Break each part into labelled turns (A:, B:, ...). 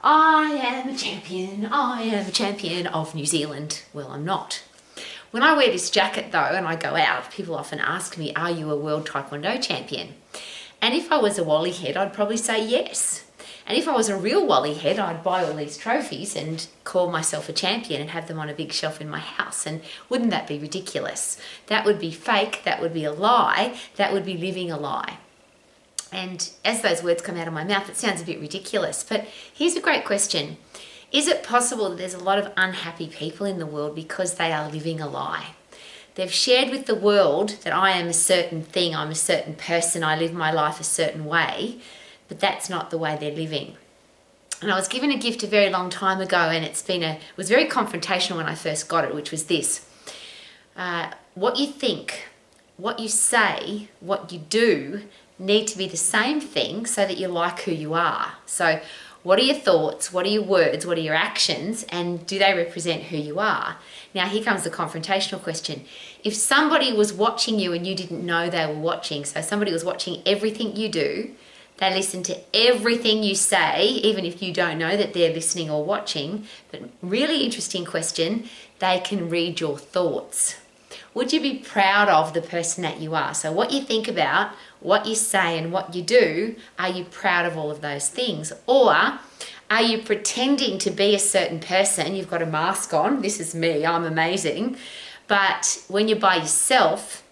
A: I am a champion. I am a champion of New Zealand. Well, I'm not. When I wear this jacket though, and I go out, people often ask me, are you a world taekwondo champion? And if I was a wally head, I'd probably say yes. And if I was a real wally head, I'd buy all these trophies and call myself a champion and have them on a big shelf in my house. And wouldn't that be ridiculous? That would be fake. That would be a lie. That would be living a lie. And as those words come out of my mouth, it sounds a bit ridiculous. But here's a great question. Is it possible that there's a lot of unhappy people in the world because they are living a lie? They've shared with the world that I am a certain thing, I'm a certain person, I live my life a certain way, but that's not the way they're living. And I was given a gift a very long time ago, and it was very confrontational when I first got it, which was this. What you think, what you say, what you do need to be the same thing so that you like who you are. So what are your thoughts? What are your words? What are your actions? And do they represent who you are? Now, here comes the confrontational question. If somebody was watching you and you didn't know they were watching, so somebody was watching everything you do, they listen to everything you say, even if you don't know that they're listening or watching, but really interesting question, they can read your thoughts. Would you be proud of the person that you are? So what you think about, what you say and what you do, are you proud of all of those things? Or are you pretending to be a certain person? You've got a mask on. This is me. I'm amazing. But when you're by yourself,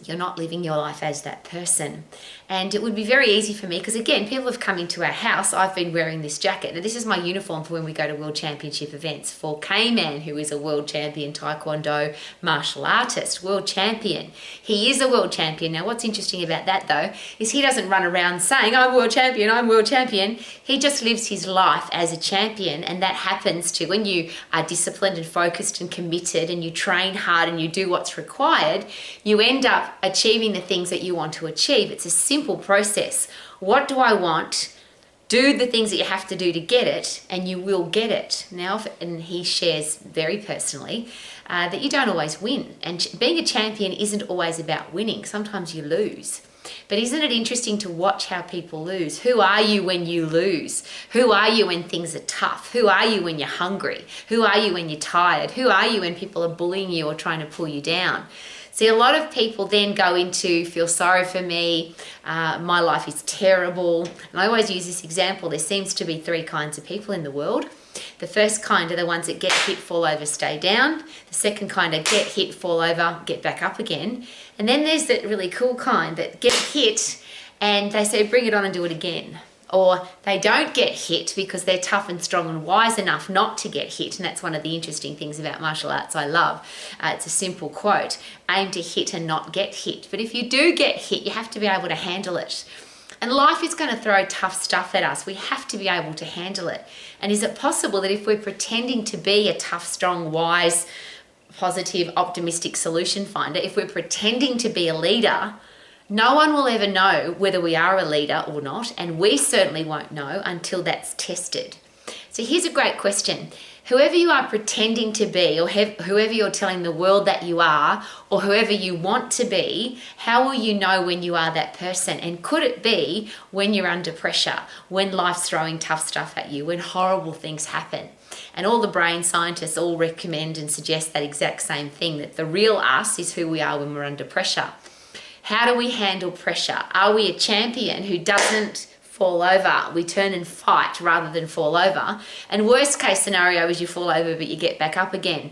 A: you're not living your life as that person. And it would be very easy for me because, again, people have come into our house. I've been wearing this jacket. Now, this is my uniform for when we go to World Championship events. For K-Man, who is a world champion Taekwondo martial artist, world champion. He is a world champion. Now, what's interesting about that, though, is he doesn't run around saying, I'm world champion, I'm world champion. He just lives his life as a champion, and that happens to when you are disciplined and focused and committed and you train hard and you do what's required, you end up achieving the things that you want to achieve. It's a simple process. What do I want? Do the things that you have to do to get it, and you will get it. Now, and he shares very personally that you don't always win. And being a champion isn't always about winning. Sometimes you lose. But isn't it interesting to watch how people lose? Who are you when you lose? Who are you when things are tough? Who are you when you're hungry? Who are you when you're tired? Who are you when people are bullying you or trying to pull you down? See, a lot of people then go into feel sorry for me, my life is terrible. And I always use this example. There seems to be three kinds of people in the world. The first kind are the ones that get hit, fall over, stay down. The second kind are get hit, fall over, get back up again. And then there's that really cool kind that get hit and they say, bring it on and do it again. Or they don't get hit because they're tough and strong and wise enough not to get hit. And that's one of the interesting things about martial arts I love. It's a simple quote, aim to hit and not get hit. But if you do get hit, you have to be able to handle it. And life is going to throw tough stuff at us. We have to be able to handle it. And is it possible that if we're pretending to be a tough, strong, wise, positive, optimistic solution finder, if we're pretending to be a leader, no one will ever know whether we are a leader or not, and we certainly won't know until that's tested. So here's a great question. Whoever you are pretending to be, or whoever you're telling the world that you are, or whoever you want to be, how will you know when you are that person? And could it be when you're under pressure, when life's throwing tough stuff at you, when horrible things happen? And all the brain scientists all recommend and suggest that exact same thing, that the real us is who we are when we're under pressure. How do we handle pressure? Are we a champion who doesn't fall over? We turn and fight rather than fall over. And worst case scenario is you fall over but you get back up again.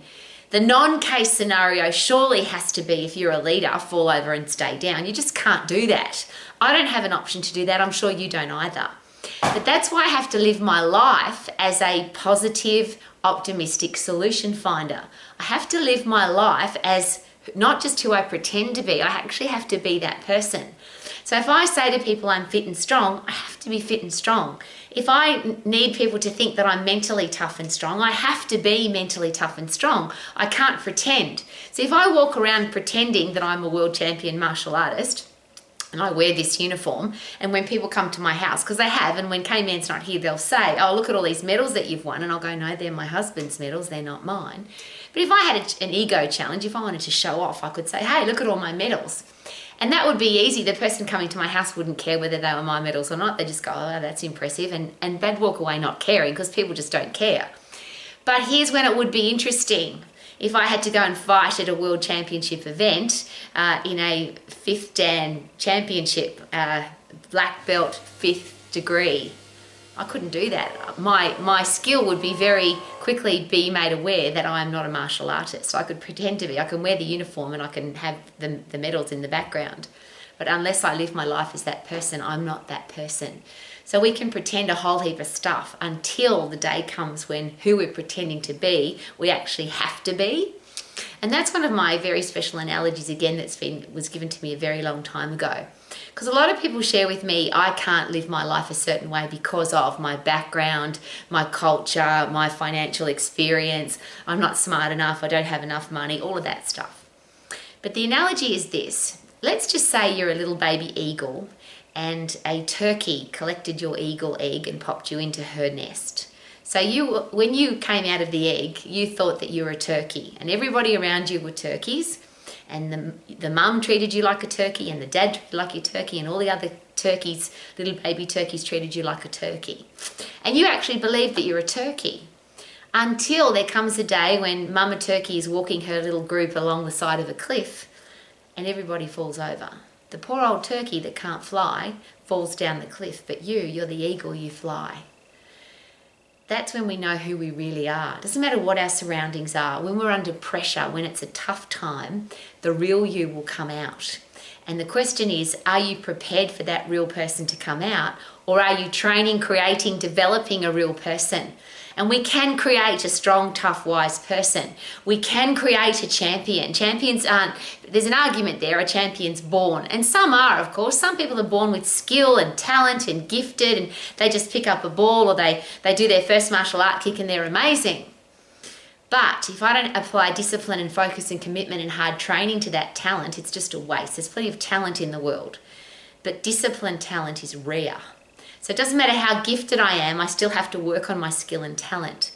A: The non-case scenario surely has to be, if you're a leader, fall over and stay down. You just can't do that. I don't have an option to do that. I'm sure you don't either. But that's why I have to live my life as a positive, optimistic solution finder. I have to live my life as not just who I pretend to be, I actually have to be that person. So if I say to people I'm fit and strong, I have to be fit and strong. If I need people to think that I'm mentally tough and strong, I have to be mentally tough and strong. I can't pretend. So if I walk around pretending that I'm a world champion martial artist, and I wear this uniform, and when people come to my house, because they have, and when K-Man's not here, they'll say, oh, look at all these medals that you've won. And I'll go, no, they're my husband's medals, they're not mine. But if I had an ego challenge, if I wanted to show off, I could say, hey, look at all my medals. And that would be easy. The person coming to my house wouldn't care whether they were my medals or not. They just go, oh, that's impressive. And they'd walk away not caring because people just don't care. But here's when it would be interesting. If I had to go and fight at a world championship event in a 5th Dan championship, black belt 5th degree, I couldn't do that. My skill would be very quickly be made aware that I am not a martial artist. I could pretend to be. I can wear the uniform and I can have the medals in the background. But unless I live my life as that person, I'm not that person. So we can pretend a whole heap of stuff until the day comes when who we're pretending to be, we actually have to be. And that's one of my very special analogies again was given to me a very long time ago. Because a lot of people share with me, I can't live my life a certain way because of my background, my culture, my financial experience, I'm not smart enough, I don't have enough money, all of that stuff. But the analogy is this. Let's just say you're a little baby eagle and a turkey collected your eagle egg and popped you into her nest. So when you came out of the egg, you thought that you were a turkey and everybody around you were turkeys. And the mum treated you like a turkey and the dad treated you like a turkey and all the other turkeys, little baby turkeys, treated you like a turkey. And you actually believed that you're a turkey until there comes a day when mama turkey is walking her little group along the side of a cliff and everybody falls over. The poor old turkey that can't fly falls down the cliff, but you're the eagle, you fly. That's when we know who we really are. It doesn't matter what our surroundings are. When we're under pressure, when it's a tough time, the real you will come out. And the question is, are you prepared for that real person to come out? Or are you training, creating, developing a real person? And we can create a strong, tough, wise person. We can create a champion. Champions aren't, there's an argument there, a champion's born. And some are, of course. Some people are born with skill and talent and gifted and they just pick up a ball or they do their first martial art kick and they're amazing. But if I don't apply discipline and focus and commitment and hard training to that talent, it's just a waste. There's plenty of talent in the world. But disciplined talent is rare. So it doesn't matter how gifted I am, I still have to work on my skill and talent.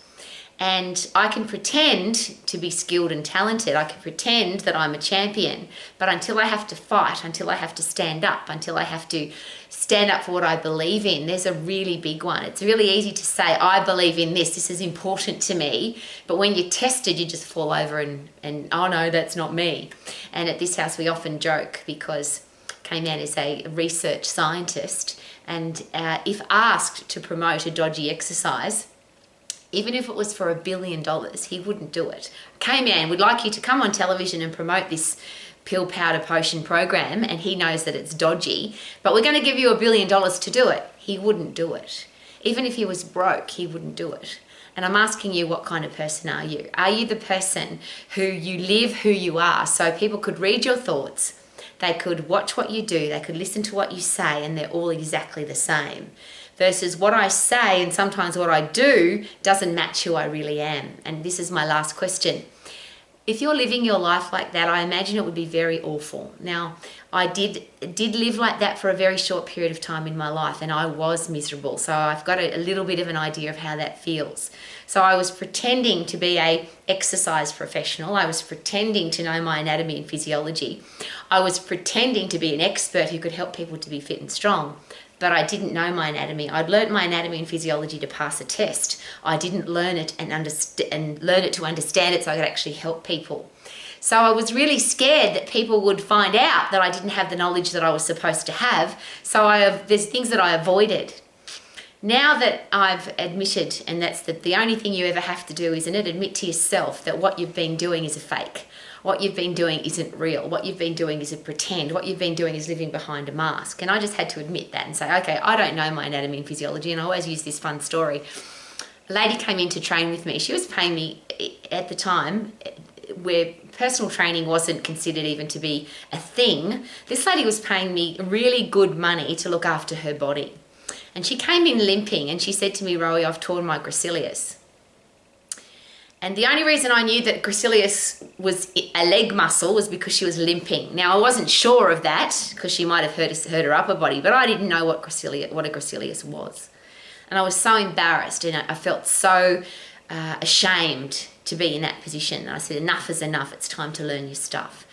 A: And I can pretend to be skilled and talented. I can pretend that I'm a champion. But until I have to fight, until I have to stand up, until I have to stand up for what I believe in, there's a really big one. It's really easy to say, I believe in this is important to me. But when you're tested, you just fall over and oh no, that's not me. And at this house, we often joke because K-Man is a research scientist. And if asked to promote a dodgy exercise, even if it was for $1 billion, he wouldn't do it. K-Man would like you to come on television and promote this pill powder potion program, and he knows that it's dodgy, but we're going to give you $1 billion to do it. He wouldn't do it. Even if he was broke, he wouldn't do it. And I'm asking you, what kind of person are you? Are you the person who you live who you are so people could read your thoughts? They could watch what you do, they could listen to what you say, and they're all exactly the same. Versus what I say and sometimes what I do doesn't match who I really am. And this is my last question. If you're living your life like that, I imagine it would be very awful. Now, I did live like that for a very short period of time in my life, and I was miserable. So I've got a little bit of an idea of how that feels. So I was pretending to be a exercise professional. I was pretending to know my anatomy and physiology. I was pretending to be an expert who could help people to be fit and strong. But I didn't know my anatomy. I'd learnt my anatomy and physiology to pass a test. I didn't learn it and learn it to understand it so I could actually help people. So I was really scared that people would find out that I didn't have the knowledge that I was supposed to have. So there's things that I avoided. Now that I've admitted, and that's the only thing you ever have to do, isn't it? Admit to yourself that what you've been doing is a fake. What you've been doing isn't real. What you've been doing is a pretend. What you've been doing is living behind a mask. And I just had to admit that and say, okay, I don't know my anatomy and physiology. And I always use this fun story. A lady came in to train with me. She was paying me at the time where personal training wasn't considered even to be a thing. This lady was paying me really good money to look after her body. And she came in limping and she said to me, Rowie, I've torn my gracilis. And the only reason I knew that gracilis was a leg muscle was because she was limping. Now, I wasn't sure of that because she might have hurt her upper body, but I didn't know what a gracilis was. And I was so embarrassed and I felt so ashamed to be in that position. And I said, enough is enough. It's time to learn your stuff.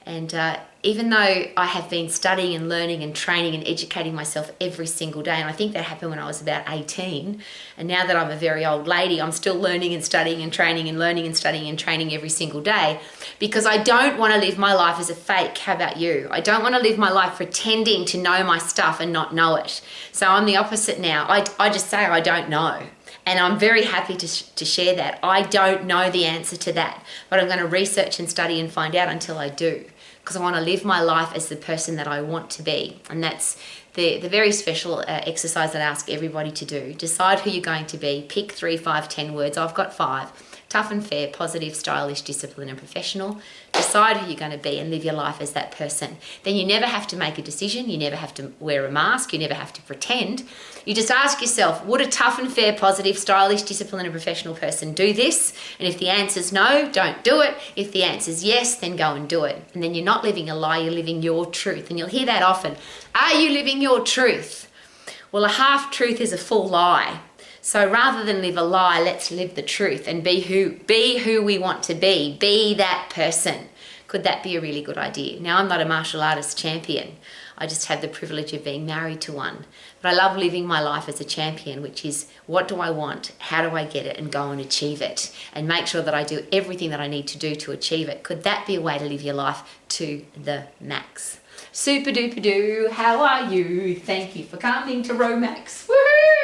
A: And even though I have been studying and learning and training and educating myself every single day, and I think that happened when I was about 18, and now that I'm a very old lady, I'm still learning and studying and training and learning and studying and training every single day, because I don't want to live my life as a fake. How about you? I don't want to live my life pretending to know my stuff and not know it. So I'm the opposite now. I just say I don't know. And I'm very happy to share that. I don't know the answer to that, but I'm going to research and study and find out until I do, because I want to live my life as the person that I want to be. And that's the very special exercise that I ask everybody to do. Decide who you're going to be. Pick 3, 5, 10 words. I've got 5. Tough and fair, positive, stylish, disciplined and professional. Decide who you're going to be and live your life as that person. Then you never have to make a decision. You never have to wear a mask. You never have to pretend. You just ask yourself, would a tough and fair, positive, stylish, disciplined and professional person do this? And if the answer's no, don't do it. If the answer's yes, then go and do it. And then you're not living a lie, you're living your truth. And you'll hear that often. Are you living your truth? Well, a half-truth is a full lie. So rather than live a lie, let's live the truth and be who we want to be. Be that person. Could that be a really good idea? Now, I'm not a martial artist champion. I just have the privilege of being married to one. But I love living my life as a champion, which is, what do I want? How do I get it? And go and achieve it. And make sure that I do everything that I need to do to achieve it. Could that be a way to live your life to the max? Super duper doo, how are you? Thank you for coming to Romax. Woohoo!